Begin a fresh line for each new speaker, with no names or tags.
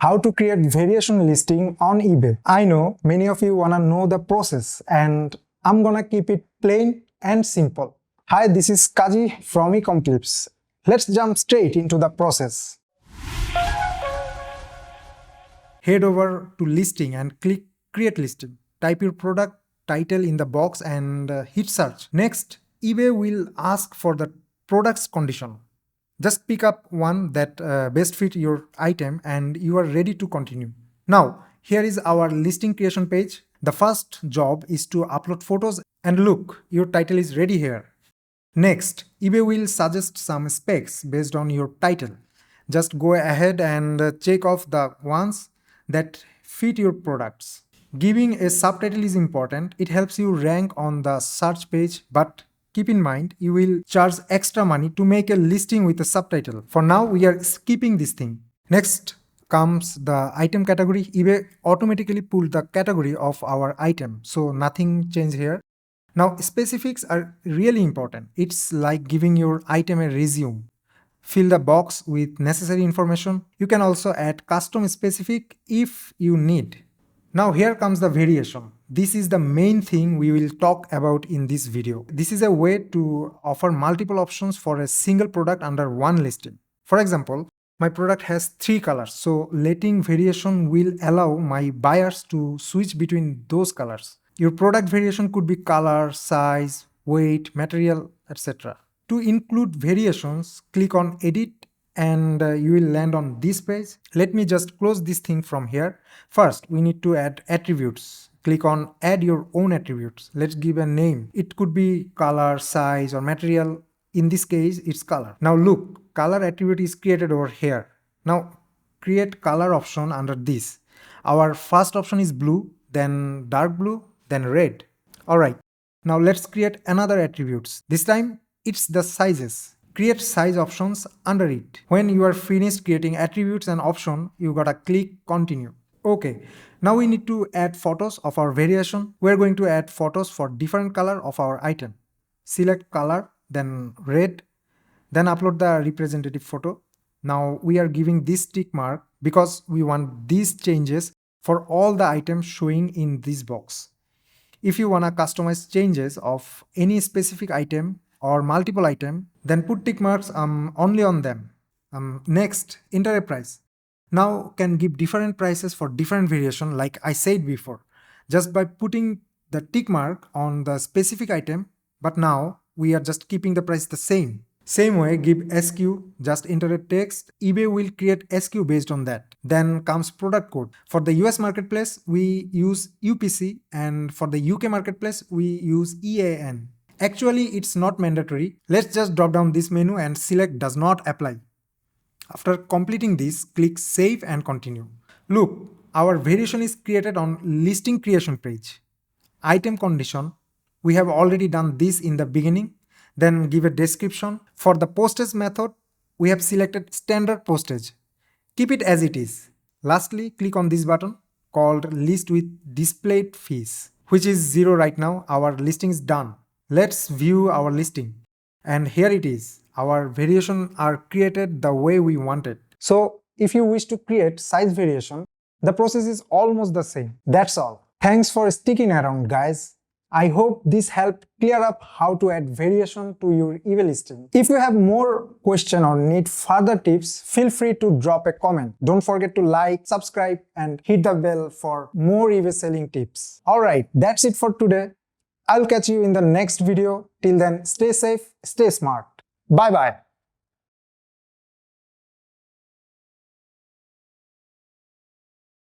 How to create variation listing on eBay. I know many of you wanna know the process and I'm gonna keep it plain and simple. Hi, this is Kaji from eComTips. Let's jump straight into the process. Head over to listing and click create listing. Type your product title in the box and hit search. Next, eBay will ask for the product's condition. Just pick up one that best fit your item and you are ready to continue. Now, here is our listing creation page. The first job is to upload photos and look, your title is ready here. Next, eBay will suggest some specs based on your title. Just go ahead and check off the ones that fit your products. Giving a subtitle is important. It helps you rank on the search page, but keep in mind, you will charge extra money to make a listing with a subtitle. For now, we are skipping this thing. Next comes the item category. eBay automatically pulled the category of our item, so nothing changed here. Now, specifics are really important. It's like giving your item a resume. Fill the box with necessary information. You can also add custom specific if you need. Now here comes the variation. This is the main thing we will talk about in this video. This is a way to offer multiple options for a single product under one listing. For example, my product has 3 colors, so letting variation will allow my buyers to switch between those colors. Your product variation could be color, size, weight, material, etc. To include variations, click on Edit and you will land on this page. Let me just close this thing from here. First, we need to add attributes. Click on Add your own attributes. Let's give a name. It could be color, size, or material. In this case, it's color. Now look, color attribute is created over here. Now create color option under this. Our first option is blue, then dark blue, then red. Alright, now let's create another attributes. This time it's the sizes. Create size options under it. When you are finished creating attributes and option, you gotta click continue. Okay, now we need to add photos of our variation. We're going to add photos for different color of our item. Select color, then red, then upload the representative photo. Now we are giving this tick mark because we want these changes for all the items showing in this box. If you wanna customize changes of any specific item or multiple item, then put tick marks only on them. Next, enter a price. Now can give different prices for different variation like I said before, just by putting the tick mark on the specific item, but now we are just keeping the price the same. Same way, give SKU, just enter a text, eBay will create SKU based on that. Then comes product code. For the US marketplace, we use UPC and for the UK marketplace, we use EAN. Actually, it's not mandatory. Let's just drop down this menu and select does not apply. After completing this, click save and continue. Look, our variation is created on listing creation page. Item condition, we have already done this in the beginning. Then give a description. For the postage method, we have selected standard postage. Keep it as it is. Lastly, click on this button called list with displayed fees, which is 0 right now. Our listing is done. Let's view our listing. And here it is. Our variation are created the way we wanted. So if you wish to create size variation, the process is almost the same. That's all. Thanks for sticking around, guys. I hope this helped clear up how to add variation to your eBay listing. If you have more questions or need further tips, feel free to drop a comment. Don't forget to like, subscribe, and hit the bell for more eBay selling tips. Alright, that's it for today. I'll catch you in the next video. Till then, stay safe, stay smart. Bye bye.